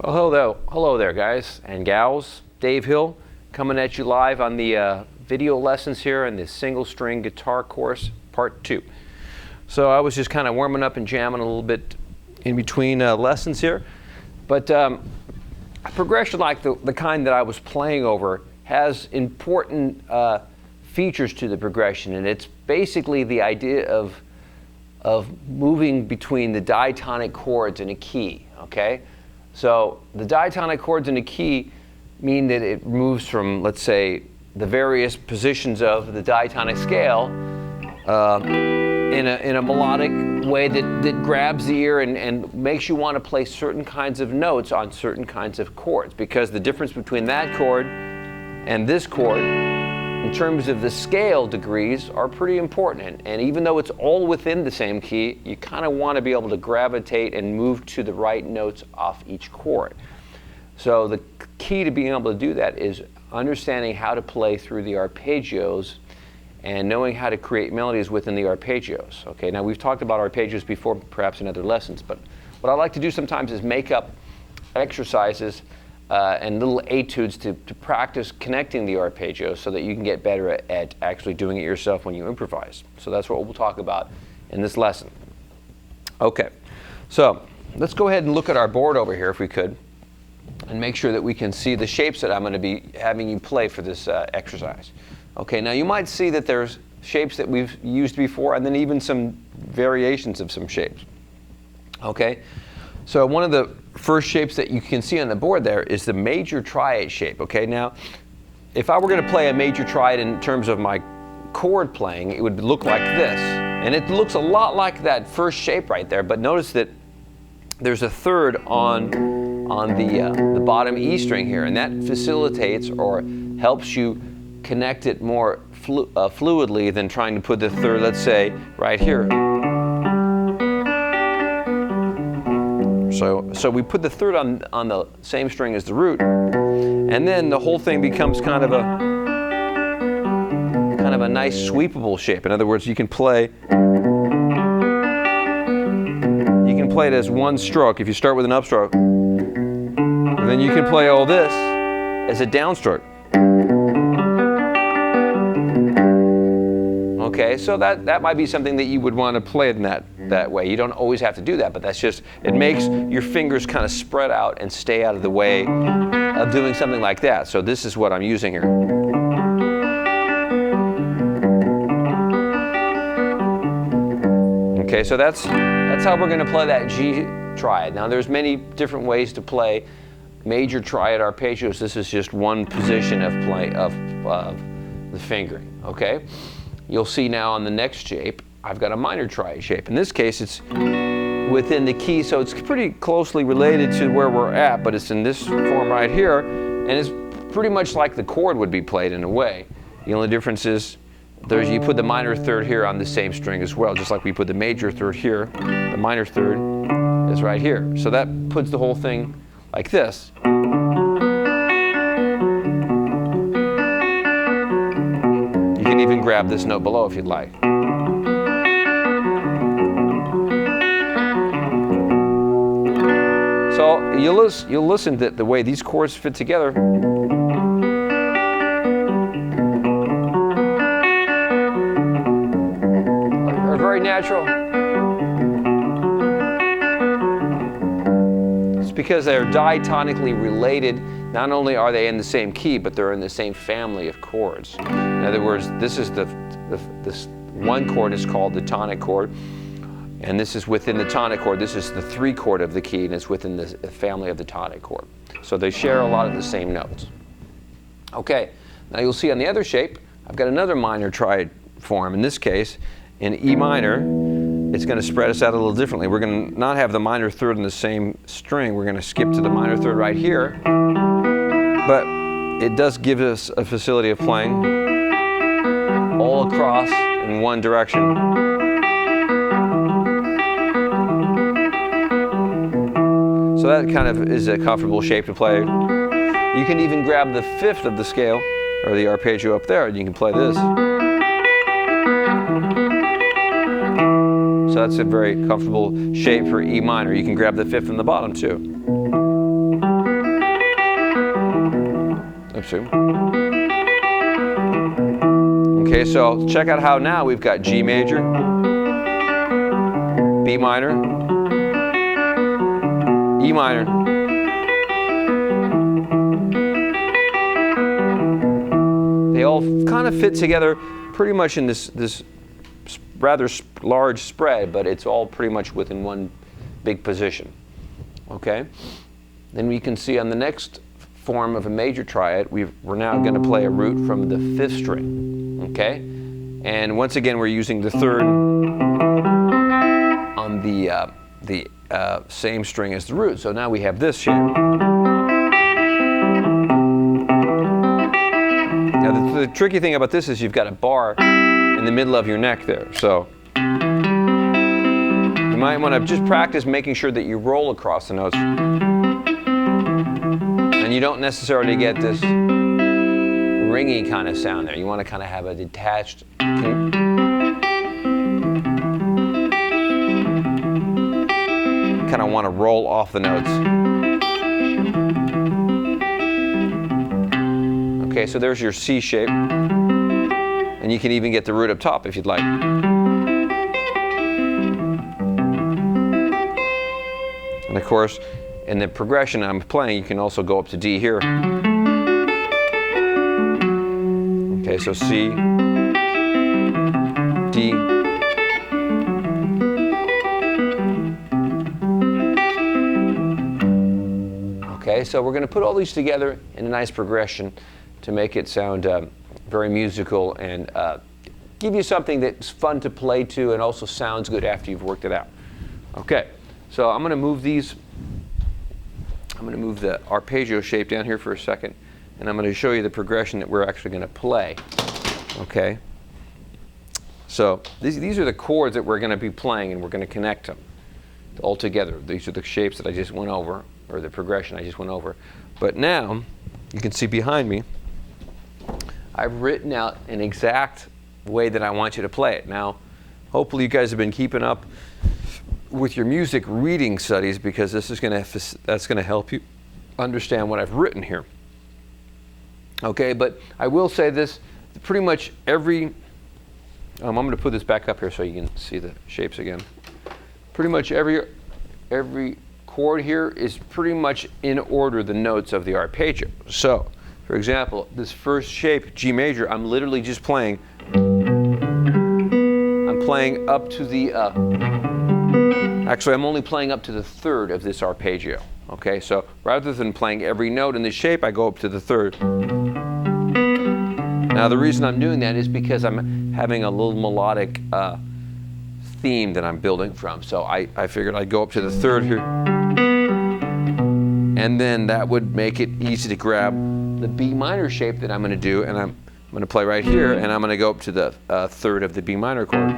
Hello there, guys and gals. Dave Hill coming at you live on the video lessons here in the single string guitar course, part 2. So I was just kind of warming up and jamming a little bit in between lessons here. But a progression like the kind that I was playing over has important features to the progression, and it's basically the idea of moving between the diatonic chords in a key, okay? So the diatonic chords in a key mean that it moves from, let's say, the various positions of the diatonic scale in a melodic way that grabs the ear and makes you want to play certain kinds of notes on certain kinds of chords, because the difference between that chord and this chord in terms of the scale degrees are pretty important. And even though it's all within the same key, you kind of want to be able to gravitate and move to the right notes off each chord. So the key to being able to do that is understanding how to play through the arpeggios and knowing how to create melodies within the arpeggios. Okay, now we've talked about arpeggios before, perhaps in other lessons, but what I like to do sometimes is make up exercises and little etudes to practice connecting the arpeggios so that you can get better at actually doing it yourself when you improvise. So that's what we'll talk about in this lesson. Okay, so let's go ahead and look at our board over here if we could, and make sure that we can see the shapes that I'm going to be having you play for this exercise. Okay, now you might see that there's shapes that we've used before and then even some variations of some shapes. Okay, so one of the first shapes that you can see on the board there is the major triad shape. Okay, now if I were going to play a major triad in terms of my chord playing, it would look like this. And it looks a lot like that first shape right there, but notice that there's a third on the bottom E string here, and that facilitates or helps you connect it more fluidly than trying to put the third, let's say, right here. So we put the third on the same string as the root, and then the whole thing becomes kind of a nice sweepable shape. In other words, you can play it as one stroke if you start with an upstroke, and then you can play all this as a downstroke. Okay, so that might be something that you would want to play in that way. You don't always have to do that, but that's just, it makes your fingers kind of spread out and stay out of the way of doing something like that. So this is what I'm using here. Okay, so that's how we're going to play that G triad. Now there's many different ways to play major triad arpeggios. This is just one position of the fingering. Okay. You'll see now on the next shape, I've got a minor triad shape. In this case, it's within the key, so it's pretty closely related to where we're at, but it's in this form right here, and it's pretty much like the chord would be played in a way. The only difference is you put the minor third here on the same string as well, just like we put the major third here. The minor third is right here. So that puts the whole thing like this. You can even grab this note below if you'd like. So you'll listen to the way these chords fit together. Are very natural. It's because they're diatonically related. Not only are they in the same key, but they're in the same family of chords. In other words, this one chord is called the tonic chord, and this is within the tonic chord. This is the 3 chord of the key, and it's within the family of the tonic chord. So they share a lot of the same notes. Okay, now you'll see on the other shape, I've got another minor triad form. In this case, in E minor, it's going to spread us out a little differently. We're going to not have the minor third in the same string. We're going to skip to the minor third right here. But it does give us a facility of playing all across in one direction. So that kind of is a comfortable shape to play. You can even grab the 5th of the scale, or the arpeggio up there, and you can play this. So that's a very comfortable shape for E minor. You can grab the 5th from the bottom too. Oops. Okay, so check out how now we've got G major, B minor, E minor, they all kind of fit together pretty much in this rather large spread, but it's all pretty much within one big position. Okay? Then we can see on the next form of a major triad, we're now going to play a root from the 5th string. Okay? And once again, we're using the 3rd on the same string as the root. So now we have this shape. Now the tricky thing about this is you've got a bar in the middle of your neck there. So you might want to just practice making sure that you roll across the notes. And you don't necessarily get this ringy kind of sound there. You want to kind of have a detached, kind of want to roll off the notes. Okay, so there's your C shape. And you can even get the root up top if you'd like. And of course, in the progression I'm playing, you can also go up to D here. Okay, so C, D, okay, so we're going to put all these together in a nice progression to make it sound very musical and give you something that's fun to play to and also sounds good after you've worked it out. Okay, so I'm going to move these. I'm going to move the arpeggio shape down here for a second, and I'm going to show you the progression that we're actually going to play. Okay, so these are the chords that we're going to be playing, and we're going to connect them all together. These are the shapes that I just went over, or the progression I just went over. But now you can see behind me, I've written out an exact way that I want you to play it. Now, hopefully you guys have been keeping up with your music reading studies, because that's going to help you understand what I've written here. Okay, but I will say this, pretty much every, I'm going to put this back up here so you can see the shapes again. Pretty much every chord here is pretty much in order the notes of the arpeggio. So, for example, this first shape, G major, I'm literally just playing. I'm playing up to the, actually I'm only playing up to the 3rd of this arpeggio. Okay, so rather than playing every note in this shape, I go up to the 3rd. Now the reason I'm doing that is because I'm having a little melodic theme that I'm building from. So I figured I'd go up to the 3rd here. And then that would make it easy to grab the B minor shape that I'm going to do, and I'm going to play right here, and I'm going to go up to the 3rd of the B minor chord.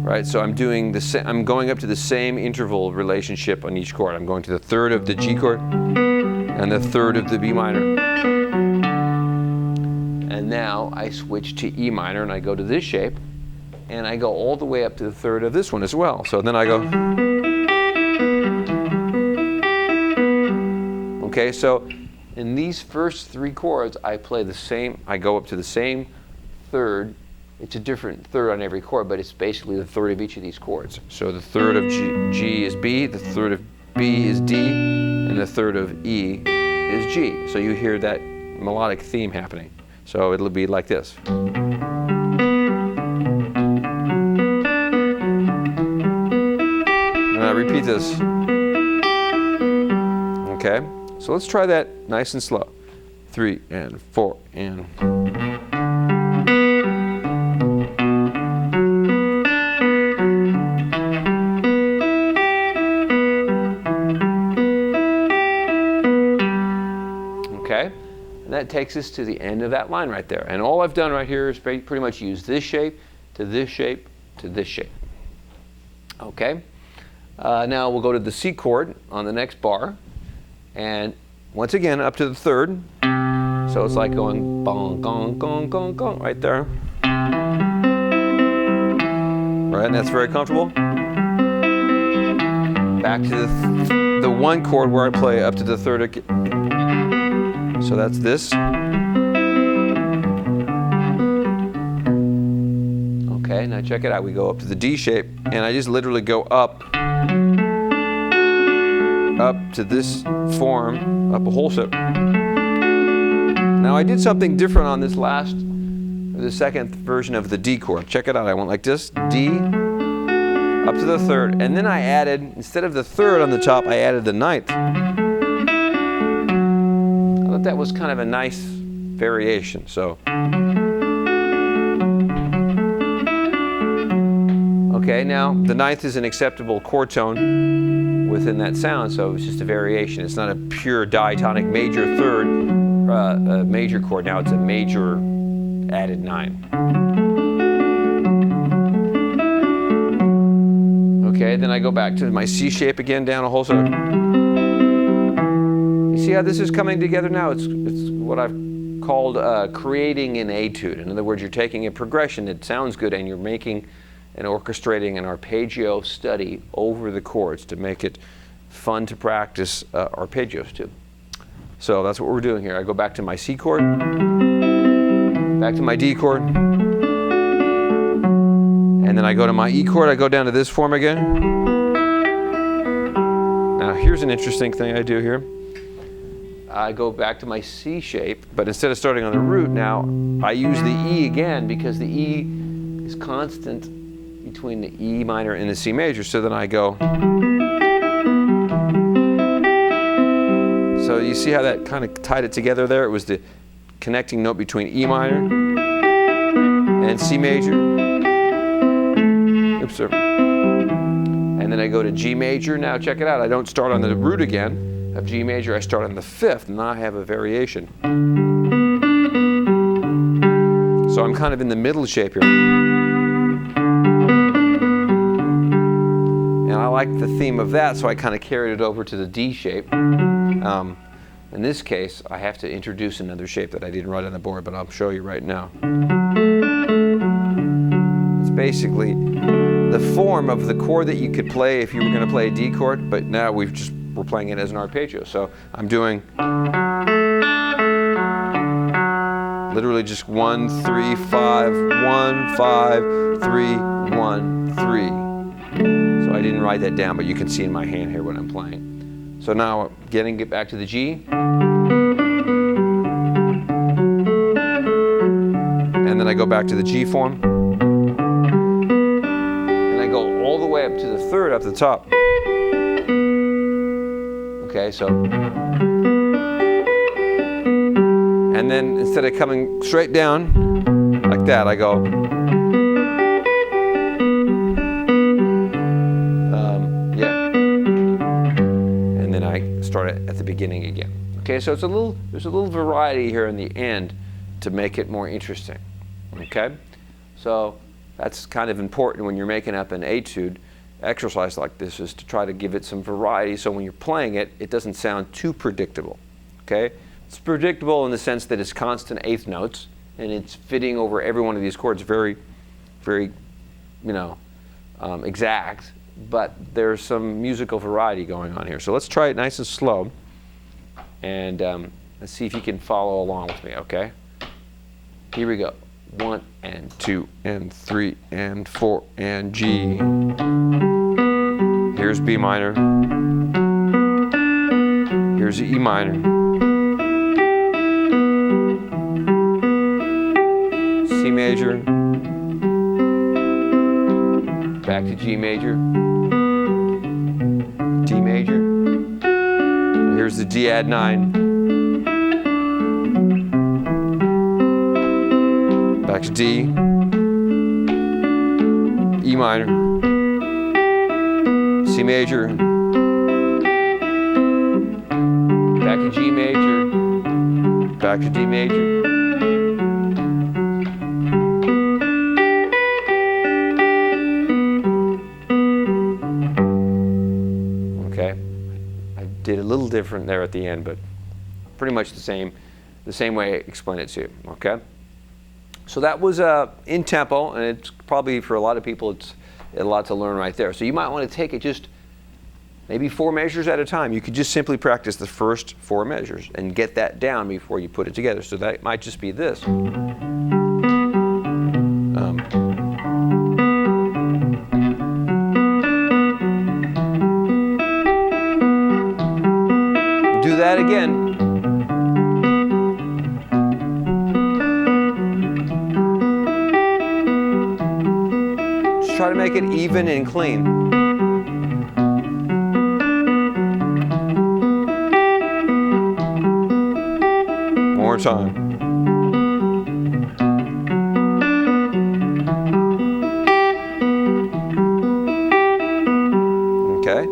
Right, so I'm doing I'm going up to the same interval relationship on each chord. I'm going to the 3rd of the G chord and the 3rd of the B minor. And now I switch to E minor, and I go to this shape, and I go all the way up to the 3rd of this one as well. So then I go. Okay, so in these first 3 chords, I play the same, I go up to the same 3rd. It's a different 3rd on every chord, but it's basically the 3rd of each of these chords. So the 3rd of G is B, the 3rd of B is D, and the 3rd of E is G. So you hear that melodic theme happening. So it'll be like this. And I repeat this. Okay? So let's try that nice and slow. 3 and 4 and. Okay, and that takes us to the end of that line right there. And all I've done right here is pretty much use this shape to this shape to this shape. Okay, now we'll go to the C chord on the next bar. And once again, up to the 3rd. So it's like going bong, gong, gong, gong, gong, right there. Right, and that's very comfortable. Back to the 1 chord where I play up to the 3rd again. So that's this. Okay, now check it out. We go up to the D shape, and I just literally go up to this form, up a whole step. Now I did something different on the second version of the D chord. Check it out. I went like this, D, up to the third, and then I added, instead of the third on the top, I added the ninth. I thought that was kind of a nice variation. So, okay, now the ninth is an acceptable chord tone within that sound, so it's just a variation. It's not a pure diatonic major third major chord. Now it's a major added 9. Okay, then I go back to my C shape again, down a whole step. You see how this is coming together now? It's what I've called creating an etude. In other words, you're taking a progression that sounds good and you're making and orchestrating an arpeggio study over the chords to make it fun to practice arpeggios too. So that's what we're doing here. I go back to my C chord, back to my D chord, and then I go to my E chord. I go down to this form again. Now here's an interesting thing I do here. I go back to my C shape, but instead of starting on the root now, I use the E again because the E is constant between the E minor and the C major. So then I go. So you see how that kind of tied it together there? It was the connecting note between E minor and C major. Oops, sorry. And then I go to G major. Now check it out. I don't start on the root again of G major. I start on the 5th. Now I have a variation. So I'm kind of in the middle shape here. And I like the theme of that, so I kind of carried it over to the D shape. In this case, I have to introduce another shape that I didn't write on the board, but I'll show you right now. It's basically the form of the chord that you could play if you were going to play a D chord, but now we're playing it as an arpeggio. So I'm doing literally just 1, 3, 5, 1, 5, 3, 1, 3. So I didn't write that down, but you can see in my hand here what I'm playing. So now getting it back to the G. And then I go back to the G form. And I go all the way up to the 3rd up the top. Okay, so. And then instead of coming straight down like that, I go. Start it at the beginning again. Okay, so there's a little variety here in the end to make it more interesting. Okay, so that's kind of important when you're making up an etude exercise like this, is to try to give it some variety so when you're playing it, it doesn't sound too predictable. Okay, it's predictable in the sense that it's constant 8th notes and it's fitting over every one of these chords very, very, exact. But there's some musical variety going on here. So let's try it nice and slow. And let's see if you can follow along with me, okay? Here we go. 1 and 2 and 3 and 4 and G. Here's B minor. Here's E minor. C major. Back to G major, D major, here's the D add 9, back to D, E minor, C major, back to G major, back to D major. Did a little different there at the end, but pretty much the same way I explained it to you. Okay, so that was in tempo, and it's probably for a lot of people it's a lot to learn right there. So you might want to take it just maybe 4 measures at a time. You could just simply practice the first 4 measures and get that down before you put it together. So that might just be this. Do that again. Just try to make it even and clean. More time. Okay,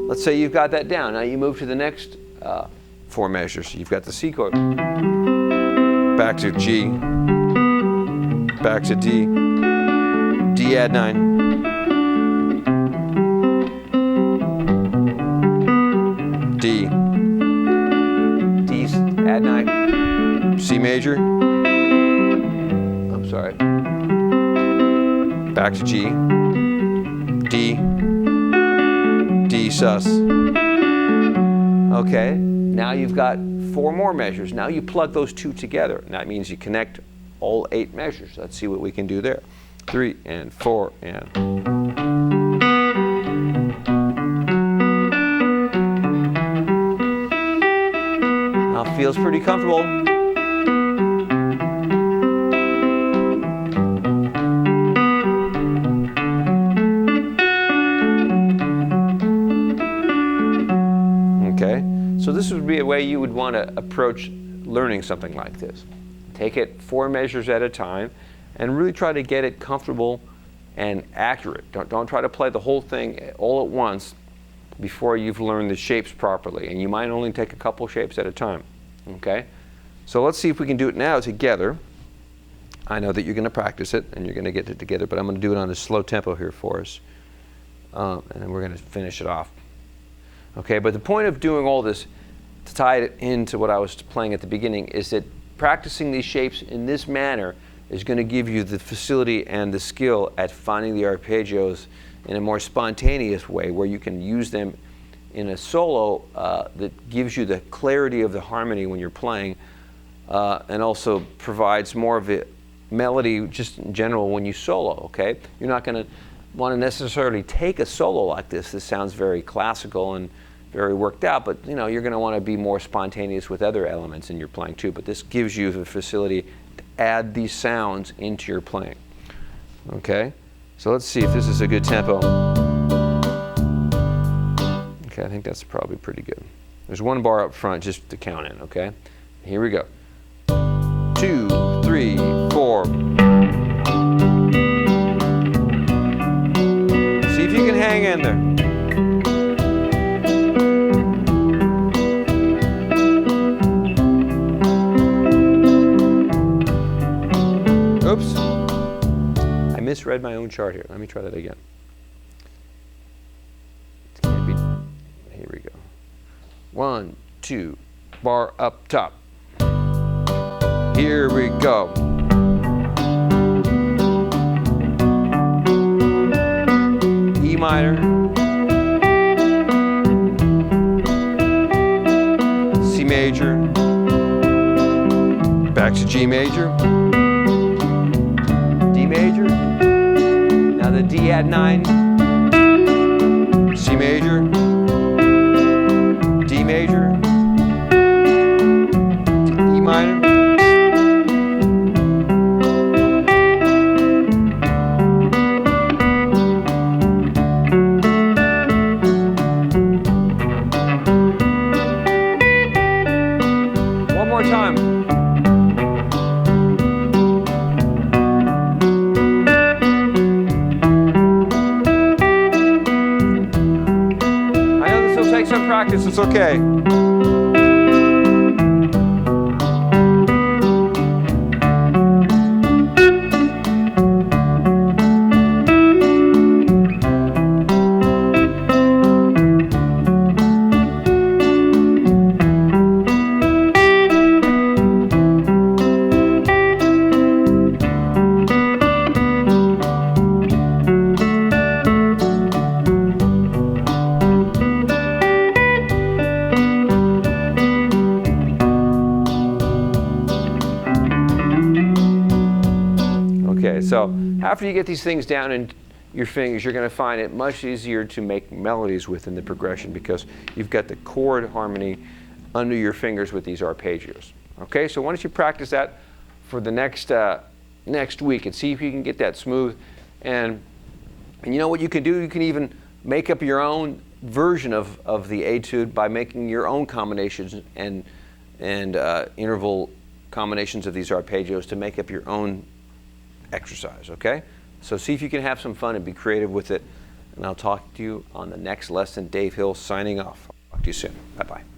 let's say you've got that down. Now you move to the next 4 measures. You've got the C chord, back to G, back to D, D add 9, D, D add 9, C major, I'm sorry, back to G, D, D sus. Okay, now you've got 4 more measures. Now you plug those 2 together. And that means you connect all 8 measures. Let's see what we can do there. 3 and 4 and. Now it feels pretty comfortable. So this would be a way you would want to approach learning something like this. Take it 4 measures at a time and really try to get it comfortable and accurate. Don't try to play the whole thing all at once before you've learned the shapes properly. And you might only take a couple shapes at a time. Okay? So let's see if we can do it now together. I know that you're going to practice it and you're going to get it together, but I'm going to do it on a slow tempo here for us. And then we're going to finish it off. Okay, but the point of doing all this, to tie it into what I was playing at the beginning, is that practicing these shapes in this manner is going to give you the facility and the skill at finding the arpeggios in a more spontaneous way, where you can use them in a solo that gives you the clarity of the harmony when you're playing, and also provides more of a melody just in general when you solo, okay? You're not going to want to necessarily take a solo like this. This sounds very classical and very worked out, but you know, you're going to want to be more spontaneous with other elements in your playing too. But this gives you the facility to add these sounds into your playing. Okay, so let's see if this is a good tempo. Okay, I think that's probably pretty good. There's 1 bar up front just to count in. Okay, here we go. 2, 3, 4. See if you can hang in there. Oops, I misread my own chart here. Let me try that again. It can't be. Here we go. 1, 2, bar up top. Here we go. E minor, C major, back to G major, D major, now the D add 9, C major, D major, E minor, one more time. Take some practice, it's okay. So after you get these things down in your fingers, you're going to find it much easier to make melodies within the progression because you've got the chord harmony under your fingers with these arpeggios. Okay, so why don't you practice that for the next week and see if you can get that smooth. And you know what you can do? You can even make up your own version of the etude by making your own combinations and interval combinations of these arpeggios to make up your own exercise, okay? So see if you can have some fun and be creative with it. And I'll talk to you on the next lesson. Dave Hill signing off. I'll talk to you soon. Bye-bye.